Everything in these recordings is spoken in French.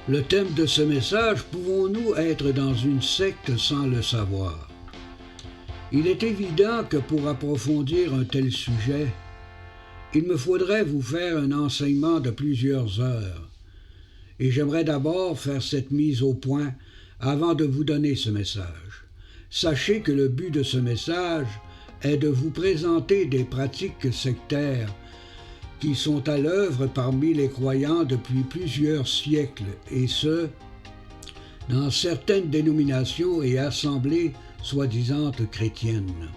Le thème de ce message, pouvons-nous être dans une secte sans le savoir? Il est évident que pour approfondir un tel sujet, il me faudrait vous faire un enseignement de plusieurs heures. Et j'aimerais d'abord faire cette mise au point avant de vous donner ce message. Sachez que le but de ce message est de vous présenter des pratiques sectaires qui sont à l'œuvre parmi les croyants depuis plusieurs siècles, et ce, dans certaines dénominations et assemblées soi-disant chrétiennes.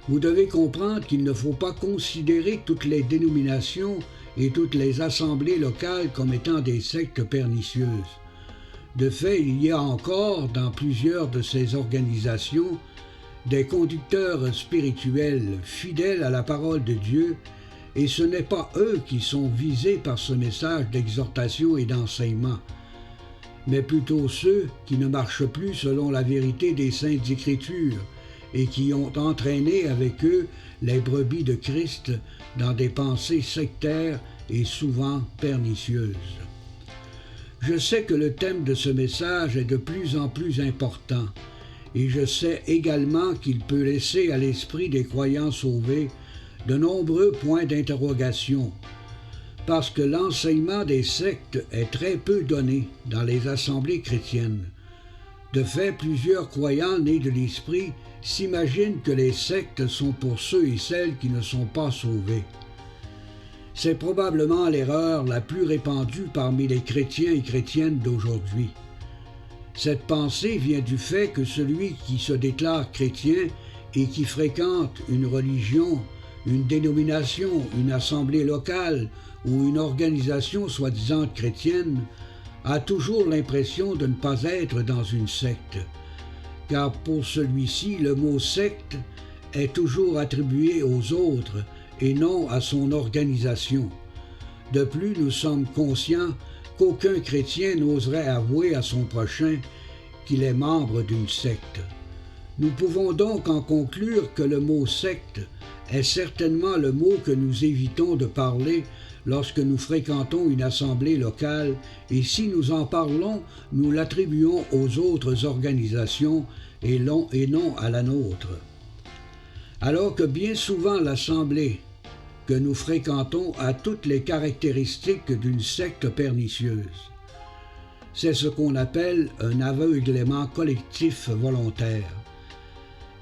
Vous devez comprendre qu'il ne faut pas considérer toutes les dénominations et toutes les assemblées locales comme étant des sectes pernicieuses. De fait, il y a encore dans plusieurs de ces organisations des conducteurs spirituels fidèles à la parole de Dieu, et ce n'est pas eux qui sont visés par ce message d'exhortation et d'enseignement, mais plutôt ceux qui ne marchent plus selon la vérité des Saintes Écritures et qui ont entraîné avec eux les brebis de Christ dans des pensées sectaires et souvent pernicieuses. Je sais que le thème de ce message est de plus en plus important, et je sais également qu'il peut laisser à l'esprit des croyants sauvés de nombreux points d'interrogation, parce que l'enseignement des sectes est très peu donné dans les assemblées chrétiennes. De fait, plusieurs croyants nés de l'Esprit s'imaginent que les sectes sont pour ceux et celles qui ne sont pas sauvés. C'est probablement l'erreur la plus répandue parmi les chrétiens et chrétiennes d'aujourd'hui. Cette pensée vient du fait que celui qui se déclare chrétien et qui fréquente une religion, une dénomination, une assemblée locale ou une organisation soi-disant chrétienne a toujours l'impression de ne pas être dans une secte, car pour celui-ci, le mot secte est toujours attribué aux autres et non à son organisation. De plus, nous sommes conscients qu'aucun chrétien n'oserait avouer à son prochain qu'il est membre d'une secte. Nous pouvons donc en conclure que le mot secte est certainement le mot que nous évitons de parler lorsque nous fréquentons une assemblée locale, et si nous en parlons, nous l'attribuons aux autres organisations et non à la nôtre. Alors que bien souvent l'assemblée que nous fréquentons a toutes les caractéristiques d'une secte pernicieuse. C'est ce qu'on appelle un aveuglement collectif volontaire.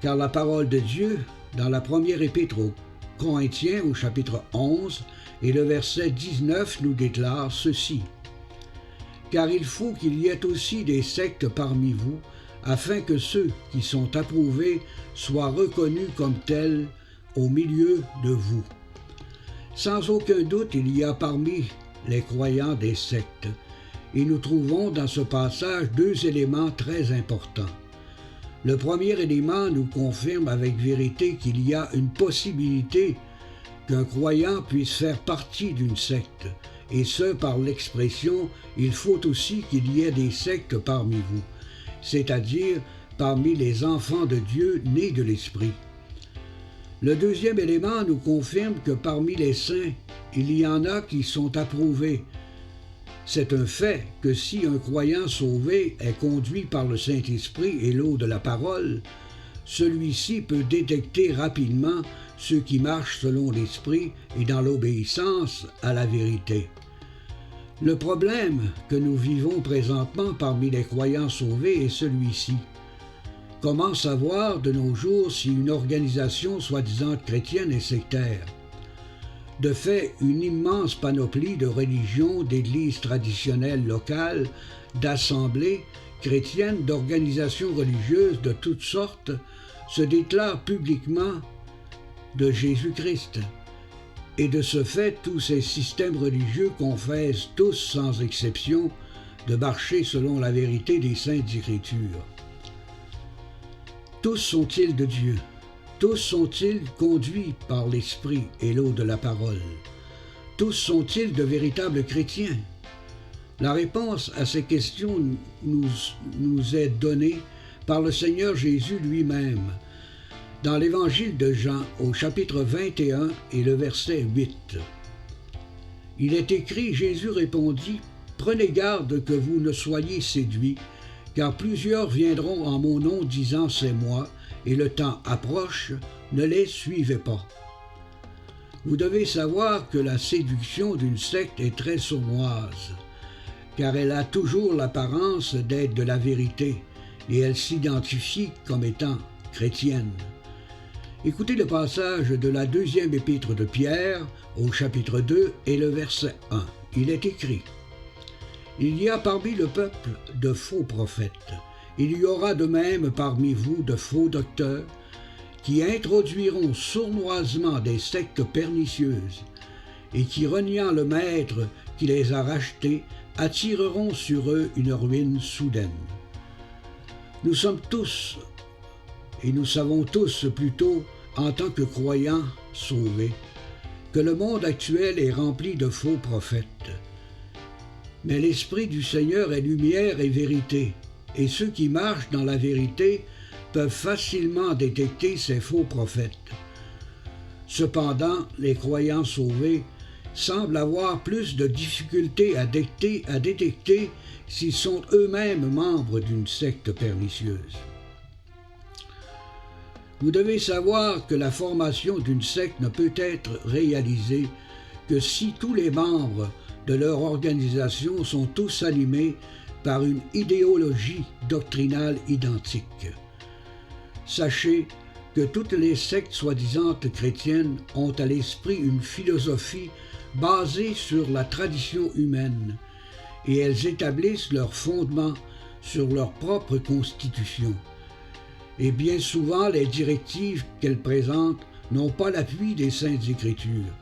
Car la parole de Dieu, dans la première épître aux Corinthiens, au chapitre 11, et le verset 19 nous déclare ceci. « Car il faut qu'il y ait aussi des sectes parmi vous, afin que ceux qui sont approuvés soient reconnus comme tels au milieu de vous. » Sans aucun doute, il y a parmi les croyants des sectes, et nous trouvons dans ce passage deux éléments très importants. Le premier élément nous confirme avec vérité qu'il y a une possibilité qu'un croyant puisse faire partie d'une secte, et ce par l'expression « il faut aussi qu'il y ait des sectes parmi vous », c'est-à-dire parmi les enfants de Dieu nés de l'Esprit. Le deuxième élément nous confirme que parmi les saints, il y en a qui sont approuvés. C'est un fait que si un croyant sauvé est conduit par le Saint-Esprit et l'eau de la parole, celui-ci peut détecter rapidement ceux qui marchent selon l'Esprit et dans l'obéissance à la vérité. Le problème que nous vivons présentement parmi les croyants sauvés est celui-ci. Comment savoir de nos jours si une organisation soi-disant chrétienne est sectaire? De fait, une immense panoplie de religions, d'églises traditionnelles locales, d'assemblées chrétiennes, d'organisations religieuses de toutes sortes se déclarent publiquement de Jésus-Christ. Et de ce fait, tous ces systèmes religieux confessent tous sans exception de marcher selon la vérité des Saintes Écritures. Tous sont-ils de Dieu? Tous sont-ils conduits par l'Esprit et l'eau de la parole? Tous sont-ils de véritables chrétiens? La réponse à ces questions nous est donnée par le Seigneur Jésus lui-même, dans l'Évangile de Jean, au chapitre 21 et le verset 8. Il est écrit, Jésus répondit, Prenez garde que vous ne soyez séduits, car plusieurs viendront en mon nom disant c'est moi, et le temps approche, ne les suivez pas. Vous devez savoir que la séduction d'une secte est très sournoise, car elle a toujours l'apparence d'être de la vérité, et elle s'identifie comme étant chrétienne. Écoutez le passage de la deuxième épître de Pierre, au chapitre 2 et le verset 1. Il est écrit: « Il y a parmi le peuple de faux prophètes. Il y aura de même parmi vous de faux docteurs, qui introduiront sournoisement des sectes pernicieuses, et qui, reniant le Maître qui les a rachetés, attireront sur eux une ruine soudaine. » Nous sommes tous, et nous savons tous plutôt, en tant que croyants sauvés, que le monde actuel est rempli de faux prophètes. Mais l'Esprit du Seigneur est lumière et vérité, et ceux qui marchent dans la vérité peuvent facilement détecter ces faux prophètes. Cependant, les croyants sauvés semblent avoir plus de difficultés à détecter s'ils sont eux-mêmes membres d'une secte pernicieuse. Vous devez savoir que la formation d'une secte ne peut être réalisée que si tous les membres de leur organisation sont tous animés par une idéologie doctrinale identique. Sachez que toutes les sectes soi-disant chrétiennes ont à l'esprit une philosophie basée sur la tradition humaine, et elles établissent leurs fondements sur leur propre constitution. Et bien souvent, les directives qu'elles présentent n'ont pas l'appui des Saintes Écritures.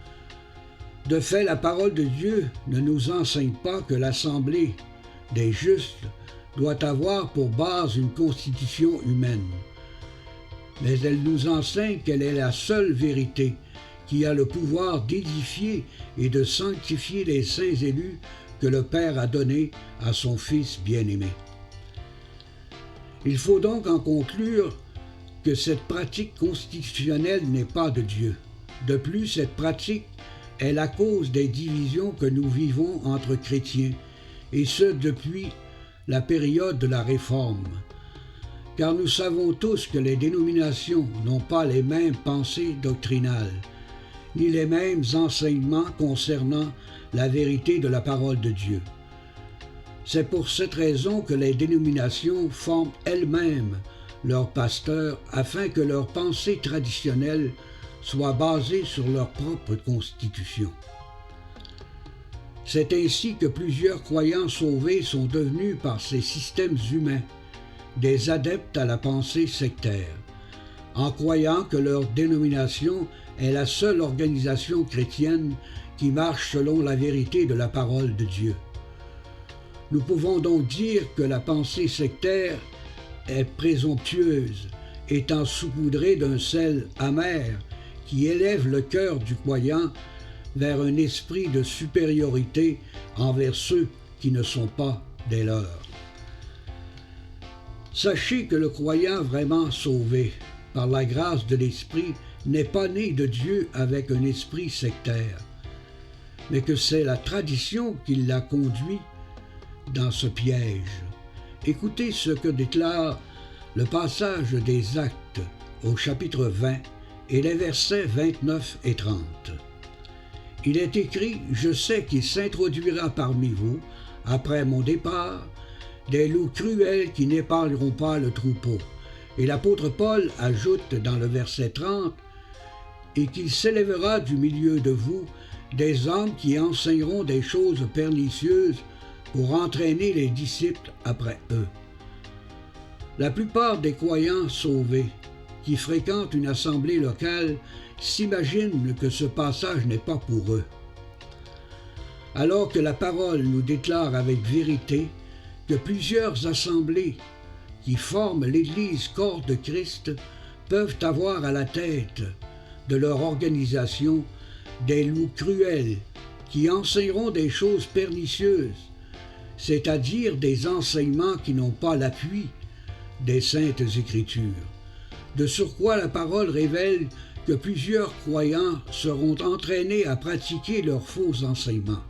De fait, la parole de Dieu ne nous enseigne pas que l'Assemblée des justes doit avoir pour base une constitution humaine, mais elle nous enseigne qu'elle est la seule vérité qui a le pouvoir d'édifier et de sanctifier les saints élus que le Père a donnés à son Fils bien-aimé. Il faut donc en conclure que cette pratique constitutionnelle n'est pas de Dieu. De plus, cette pratique est la cause des divisions que nous vivons entre chrétiens, et ce depuis la période de la Réforme. Car nous savons tous que les dénominations n'ont pas les mêmes pensées doctrinales, ni les mêmes enseignements concernant la vérité de la parole de Dieu. C'est pour cette raison que les dénominations forment elles-mêmes leurs pasteurs afin que leurs pensées traditionnelles soient basées sur leur propre constitution. C'est ainsi que plusieurs croyants sauvés sont devenus par ces systèmes humains des adeptes à la pensée sectaire, en croyant que leur dénomination est la seule organisation chrétienne qui marche selon la vérité de la parole de Dieu. Nous pouvons donc dire que la pensée sectaire est présomptueuse, étant saupoudrée d'un sel amer qui élève le cœur du croyant vers un esprit de supériorité envers ceux qui ne sont pas des leurs. Sachez que le croyant vraiment sauvé par la grâce de l'Esprit n'est pas né de Dieu avec un esprit sectaire, mais que c'est la tradition qui l'a conduit dans ce piège. Écoutez ce que déclare le passage des Actes au chapitre 20 et les versets 29 et 30. Il est écrit: « Je sais qu'il s'introduira parmi vous, après mon départ, des loups cruels qui n'épargneront pas le troupeau. » Et l'apôtre Paul ajoute dans le verset 30 « Et qu'il s'élèvera du milieu de vous des hommes qui enseigneront des choses pernicieuses pour entraîner les disciples après eux. » La plupart des croyants sauvés qui fréquentent une assemblée locale s'imaginent que ce passage n'est pas pour eux. Alors que la parole nous déclare avec vérité que plusieurs assemblées qui forment l'Église corps de Christ peuvent avoir à la tête de leur organisation des loups cruels qui enseigneront des choses pernicieuses, c'est-à-dire des enseignements qui n'ont pas l'appui des Saintes Écritures. De surcroît, la parole révèle que plusieurs croyants seront entraînés à pratiquer leurs faux enseignements.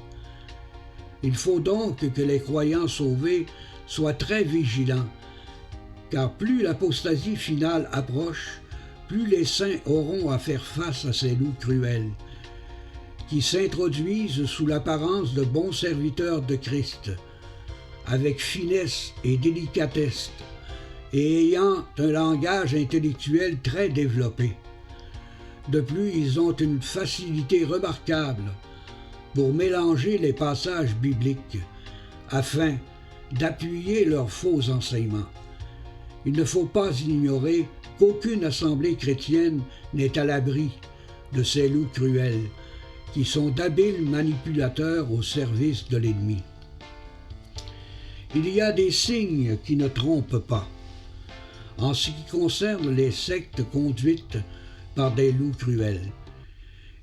Il faut donc que les croyants sauvés soient très vigilants, car plus l'apostasie finale approche, plus les saints auront à faire face à ces loups cruels, qui s'introduisent sous l'apparence de bons serviteurs de Christ, avec finesse et délicatesse, et ayant un langage intellectuel très développé. De plus, ils ont une facilité remarquable pour mélanger les passages bibliques afin d'appuyer leurs faux enseignements. Il ne faut pas ignorer qu'aucune assemblée chrétienne n'est à l'abri de ces loups cruels, qui sont d'habiles manipulateurs au service de l'ennemi. Il y a des signes qui ne trompent pas, en ce qui concerne les sectes conduites par des loups cruels.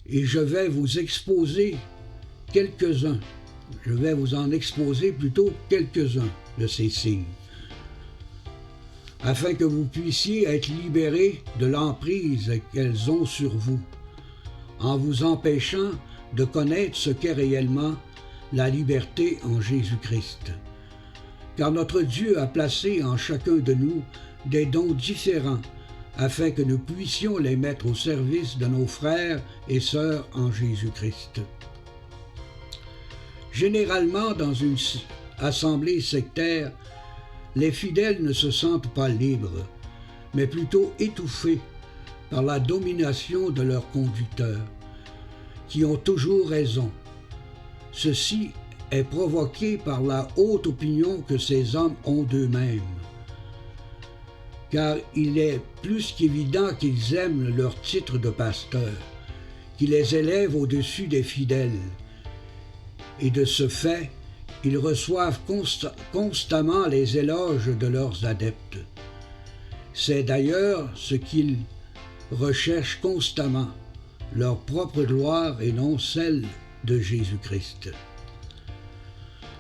Et je vais vous exposer quelques-uns. Je vais vous en exposer plutôt quelques-uns de ces signes, afin que vous puissiez être libérés de l'emprise qu'elles ont sur vous, en vous empêchant de connaître ce qu'est réellement la liberté en Jésus-Christ. Car notre Dieu a placé en chacun de nous des dons différents, afin que nous puissions les mettre au service de nos frères et sœurs en Jésus-Christ. Généralement, dans une assemblée sectaire, les fidèles ne se sentent pas libres, mais plutôt étouffés par la domination de leurs conducteurs, qui ont toujours raison. Ceci est provoqué par la haute opinion que ces hommes ont d'eux-mêmes, car il est plus qu'évident qu'ils aiment leur titre de pasteur, qui les élève au-dessus des fidèles, et de ce fait, ils reçoivent constamment les éloges de leurs adeptes. C'est d'ailleurs ce qu'ils recherchent constamment, leur propre gloire et non celle de Jésus-Christ.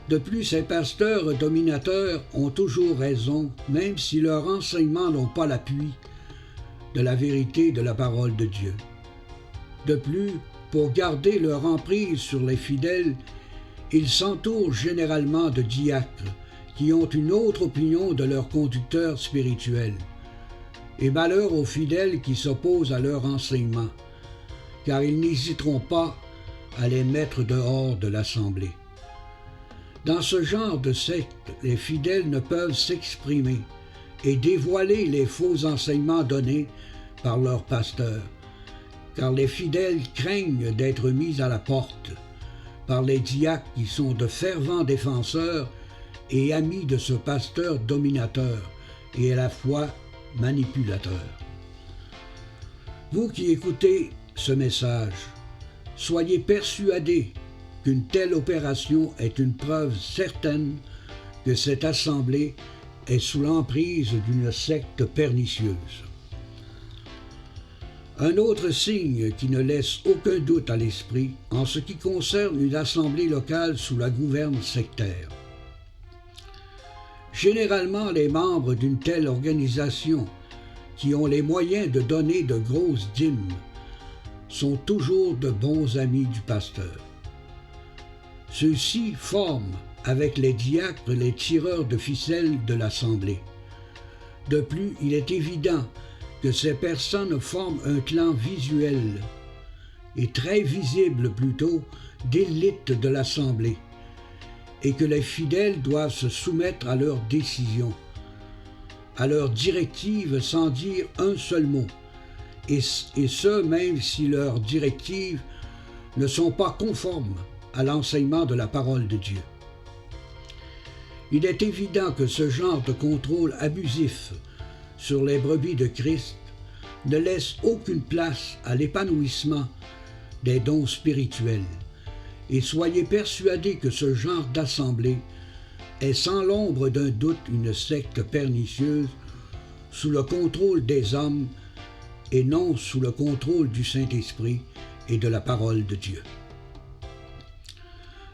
De plus, ces pasteurs dominateurs ont toujours raison, même si leurs enseignements n'ont pas l'appui de la vérité de la parole de Dieu. De plus, pour garder leur emprise sur les fidèles, ils s'entourent généralement de diacres qui ont une autre opinion de leurs conducteurs spirituels. Et malheur aux fidèles qui s'opposent à leur enseignement, car ils n'hésiteront pas à les mettre dehors de l'assemblée. Dans ce genre de secte, les fidèles ne peuvent s'exprimer et dévoiler les faux enseignements donnés par leurs pasteurs, car les fidèles craignent d'être mis à la porte par les diacres qui sont de fervents défenseurs et amis de ce pasteur dominateur et à la fois manipulateur. Vous qui écoutez ce message, soyez persuadés qu'une telle opération est une preuve certaine que cette assemblée est sous l'emprise d'une secte pernicieuse. Un autre signe qui ne laisse aucun doute à l'esprit en ce qui concerne une assemblée locale sous la gouverne sectaire. Généralement, les membres d'une telle organisation qui ont les moyens de donner de grosses dîmes sont toujours de bons amis du pasteur. Ceux-ci forment avec les diacres les tireurs de ficelles de l'assemblée. De plus, il est évident que ces personnes forment un clan visuel et très visible plutôt d'élite de l'assemblée, et que les fidèles doivent se soumettre à leurs décisions, à leurs directives sans dire un seul mot, et ce même si leurs directives ne sont pas conformes à l'enseignement de la parole de Dieu. Il est évident que ce genre de contrôle abusif sur les brebis de Christ ne laisse aucune place à l'épanouissement des dons spirituels, et soyez persuadés que ce genre d'assemblée est sans l'ombre d'un doute une secte pernicieuse sous le contrôle des hommes et non sous le contrôle du Saint-Esprit et de la parole de Dieu.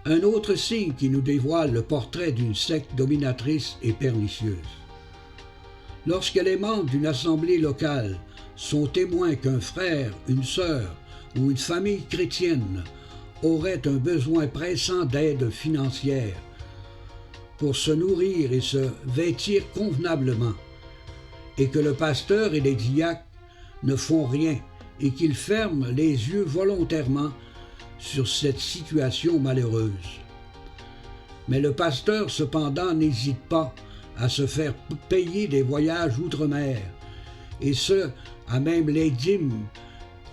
Un autre signe qui nous dévoile le portrait d'une secte dominatrice et pernicieuse. Lorsque les membres d'une assemblée locale sont témoins qu'un frère, une sœur ou une famille chrétienne auraient un besoin pressant d'aide financière pour se nourrir et se vêtir convenablement, et que le pasteur et les diacres ne font rien et qu'ils ferment les yeux volontairement sur cette situation malheureuse. Mais le pasteur, cependant, n'hésite pas à se faire payer des voyages outre-mer, et ce, à même les dîmes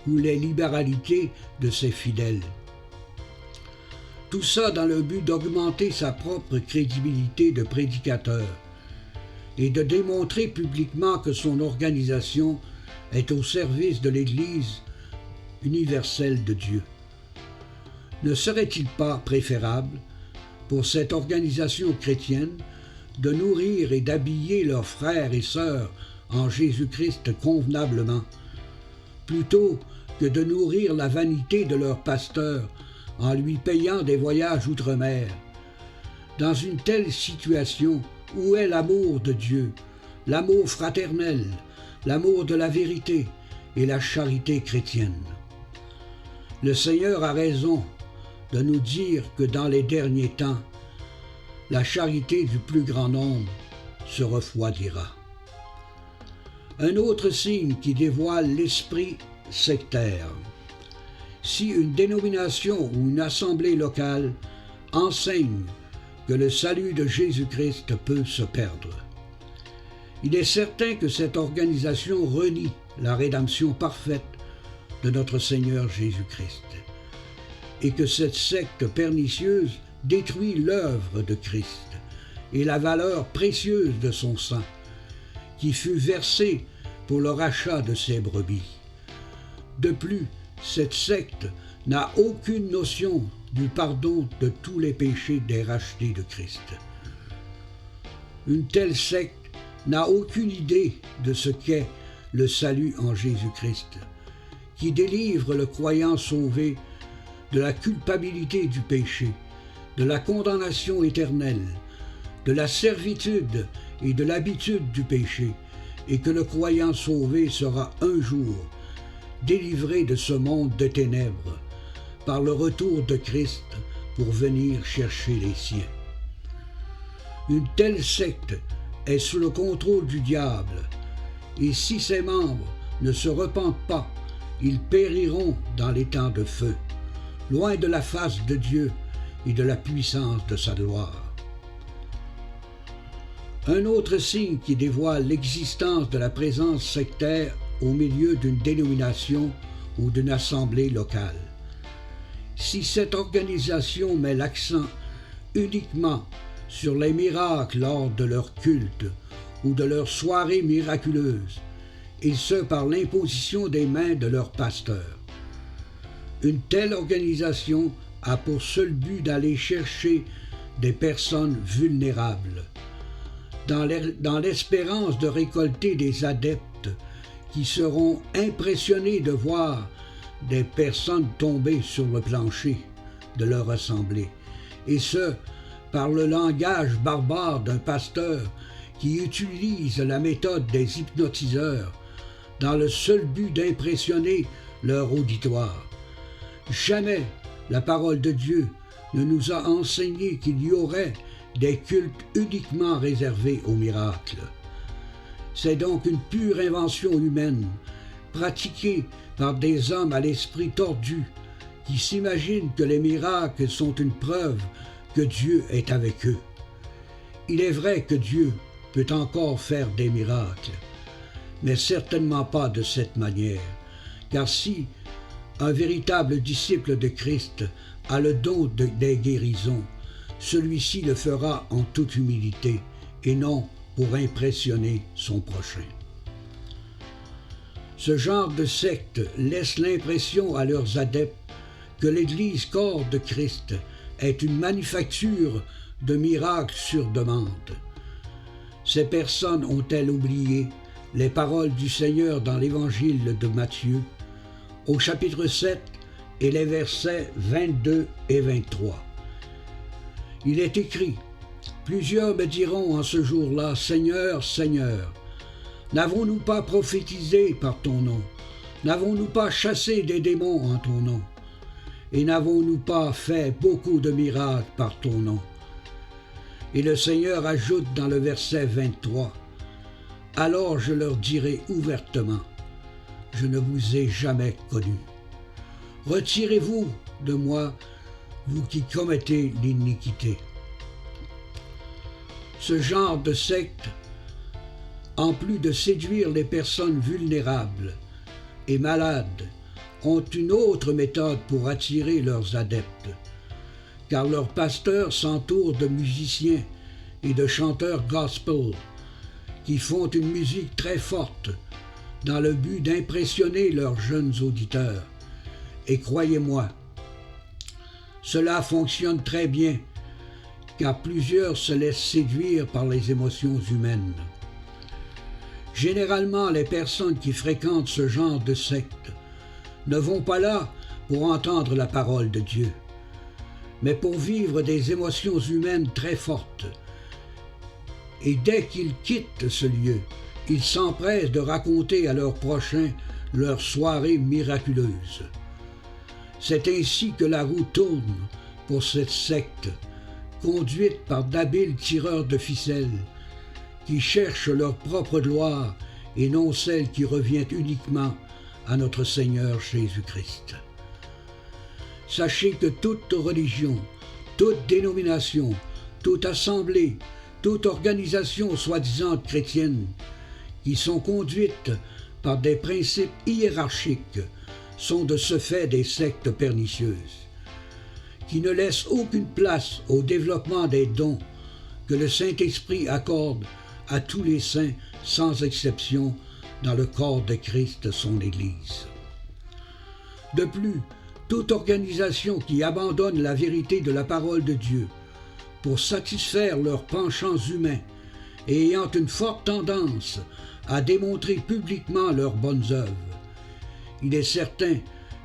ou les libéralités de ses fidèles. Tout ça dans le but d'augmenter sa propre crédibilité de prédicateur et de démontrer publiquement que son organisation est au service de l'Église universelle de Dieu. Ne serait-il pas préférable pour cette organisation chrétienne de nourrir et d'habiller leurs frères et sœurs en Jésus-Christ convenablement, plutôt que de nourrir la vanité de leur pasteur en lui payant des voyages outre-mer? Dans une telle situation, où est l'amour de Dieu, l'amour fraternel, l'amour de la vérité et la charité chrétienne? Le Seigneur a raison de nous dire que dans les derniers temps, la charité du plus grand nombre se refroidira. Un autre signe qui dévoile l'esprit sectaire. Si une dénomination ou une assemblée locale enseigne que le salut de Jésus-Christ peut se perdre, il est certain que cette organisation renie la rédemption parfaite de notre Seigneur Jésus-Christ et que cette secte pernicieuse détruit l'œuvre de Christ et la valeur précieuse de son sang qui fut versé pour le rachat de ses brebis. De plus, cette secte n'a aucune notion du pardon de tous les péchés des rachetés de Christ. Une telle secte n'a aucune idée de ce qu'est le salut en Jésus-Christ, qui délivre le croyant sauvé de la culpabilité du péché, de la condamnation éternelle, de la servitude et de l'habitude du péché, et que le croyant sauvé sera un jour délivré de ce monde de ténèbres par le retour de Christ pour venir chercher les siens. Une telle secte est sous le contrôle du diable, et si ses membres ne se repentent pas, ils périront dans les temps de feu, loin de la face de Dieu et de la puissance de sa gloire. Un autre signe qui dévoile l'existence de la présence sectaire au milieu d'une dénomination ou d'une assemblée locale. Si cette organisation met l'accent uniquement sur les miracles lors de leur culte ou de leurs soirées miraculeuses, et ce par l'imposition des mains de leur pasteur, une telle organisation a pour seul but d'aller chercher des personnes vulnérables, dans l'espérance de récolter des adeptes qui seront impressionnés de voir des personnes tomber sur le plancher de leur assemblée, et ce, par le langage barbare d'un pasteur qui utilise la méthode des hypnotiseurs dans le seul but d'impressionner leur auditoire. Jamais la parole de Dieu ne nous a enseigné qu'il y aurait des cultes uniquement réservés aux miracles. C'est donc une pure invention humaine, pratiquée par des hommes à l'esprit tordu, qui s'imaginent que les miracles sont une preuve que Dieu est avec eux. Il est vrai que Dieu peut encore faire des miracles, mais certainement pas de cette manière, car si un véritable disciple de Christ a le don des guérisons, celui-ci le fera en toute humilité et non pour impressionner son prochain. Ce genre de secte laisse l'impression à leurs adeptes que l'Église corps de Christ est une manufacture de miracles sur demande. Ces personnes ont-elles oublié les paroles du Seigneur dans l'Évangile de Matthieu, au chapitre 7 et les versets 22 et 23. Il est écrit: « Plusieurs me diront en ce jour-là, Seigneur, Seigneur, n'avons-nous pas prophétisé par ton nom? N'avons-nous pas chassé des démons en ton nom? Et n'avons-nous pas fait beaucoup de miracles par ton nom? Et le Seigneur ajoute dans le verset 23, « Alors je leur dirai ouvertement, je ne vous ai jamais connus. Retirez-vous de moi, vous qui commettez l'iniquité. » Ce genre de secte, en plus de séduire les personnes vulnérables et malades, ont une autre méthode pour attirer leurs adeptes, car leurs pasteurs s'entourent de musiciens et de chanteurs gospel qui font une musique très forte dans le but d'impressionner leurs jeunes auditeurs. Et croyez-moi, cela fonctionne très bien, car plusieurs se laissent séduire par les émotions humaines. Généralement, les personnes qui fréquentent ce genre de secte ne vont pas là pour entendre la parole de Dieu, mais pour vivre des émotions humaines très fortes. Et dès qu'ils quittent ce lieu, ils s'empressent de raconter à leurs prochains leur soirée miraculeuse. C'est ainsi que la roue tourne pour cette secte, conduite par d'habiles tireurs de ficelles, qui cherchent leur propre gloire et non celle qui revient uniquement à notre Seigneur Jésus-Christ. Sachez que toute religion, toute dénomination, toute assemblée, toute organisation soi-disant chrétienne, qui sont conduites par des principes hiérarchiques, sont de ce fait des sectes pernicieuses, qui ne laissent aucune place au développement des dons que le Saint-Esprit accorde à tous les saints sans exception dans le corps de Christ, son Église. De plus, toute organisation qui abandonne la vérité de la parole de Dieu pour satisfaire leurs penchants humains et ayant une forte tendance à démontrer publiquement leurs bonnes œuvres, il est certain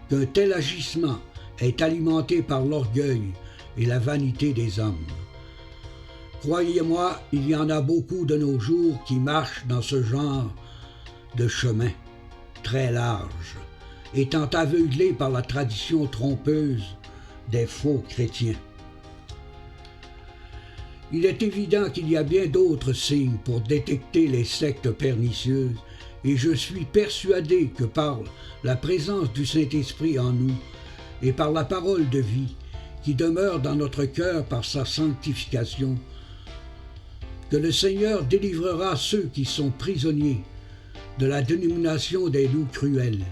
qu'un tel agissement est alimenté par l'orgueil et la vanité des hommes. Croyez-moi, il y en a beaucoup de nos jours qui marchent dans ce genre de chemin très large, étant aveuglés par la tradition trompeuse des faux chrétiens. Il est évident qu'il y a bien d'autres signes pour détecter les sectes pernicieuses, et je suis persuadé que par la présence du Saint-Esprit en nous et par la parole de vie qui demeure dans notre cœur par sa sanctification, que le Seigneur délivrera ceux qui sont prisonniers de la dénomination des loups cruels,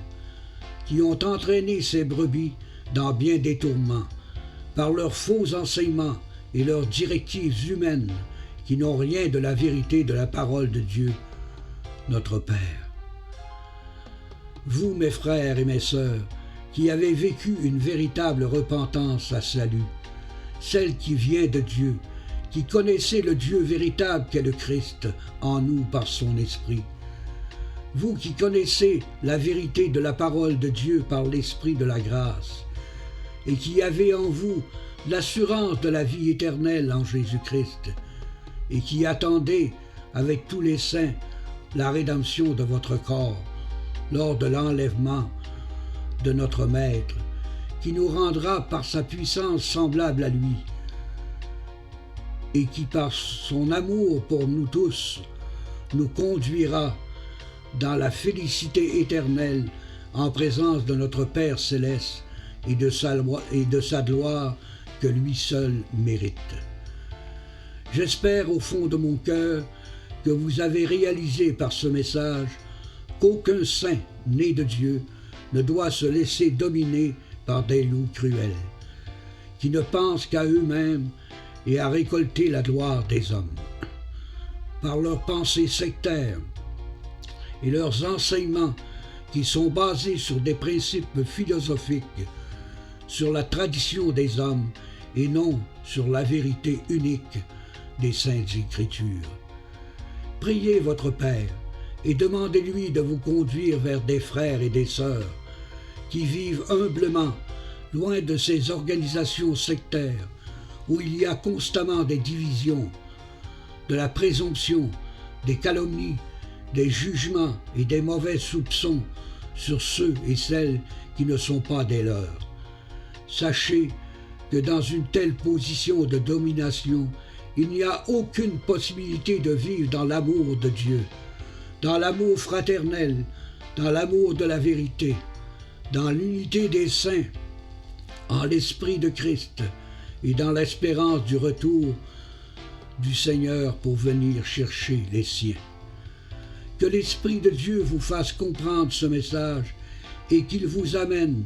qui ont entraîné ces brebis dans bien des tourments, par leurs faux enseignements et leurs directives humaines qui n'ont rien de la vérité de la parole de Dieu, notre Père. Vous, mes frères et mes sœurs, qui avez vécu une véritable repentance à salut, celle qui vient de Dieu, qui connaissez le Dieu véritable qu'est le Christ en nous par son Esprit, vous qui connaissez la vérité de la parole de Dieu par l'Esprit de la grâce, et qui avez en vous l'assurance de la vie éternelle en Jésus-Christ, et qui attendez avec tous les saints la rédemption de votre corps lors de l'enlèvement de notre Maître, qui nous rendra par sa puissance semblable à lui, et qui par son amour pour nous tous nous conduira dans la félicité éternelle en présence de notre Père céleste et de sa gloire que lui seul mérite. J'espère au fond de mon cœur que vous avez réalisé par ce message qu'aucun saint né de Dieu ne doit se laisser dominer par des loups cruels, qui ne pensent qu'à eux-mêmes et à récolter la gloire des hommes. Par leurs pensées sectaires et leurs enseignements qui sont basés sur des principes philosophiques, sur la tradition des hommes et non sur la vérité unique des Saintes Écritures. Priez votre Père et demandez-lui de vous conduire vers des frères et des sœurs qui vivent humblement, loin de ces organisations sectaires où il y a constamment des divisions, de la présomption, des calomnies, des jugements et des mauvais soupçons sur ceux et celles qui ne sont pas des leurs. Sachez que dans une telle position de domination, il n'y a aucune possibilité de vivre dans l'amour de Dieu, dans l'amour fraternel, dans l'amour de la vérité, dans l'unité des saints, en l'esprit de Christ et dans l'espérance du retour du Seigneur pour venir chercher les siens. Que l'Esprit de Dieu vous fasse comprendre ce message et qu'il vous amène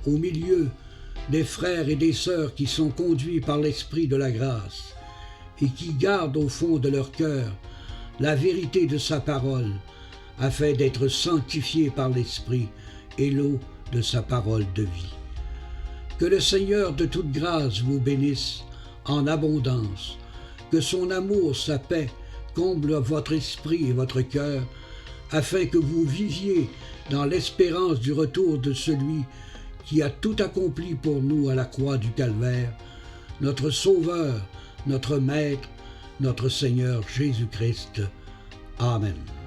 au milieu des frères et des sœurs qui sont conduits par l'Esprit de la grâce et qui gardent au fond de leur cœur la vérité de sa parole, afin d'être sanctifiés par l'Esprit et l'eau de sa parole de vie. Que le Seigneur de toute grâce vous bénisse en abondance, que son amour, sa paix, comble votre esprit et votre cœur, afin que vous viviez dans l'espérance du retour de celui qui a tout accompli pour nous à la croix du Calvaire, notre Sauveur, notre Maître, notre Seigneur Jésus-Christ. Amen.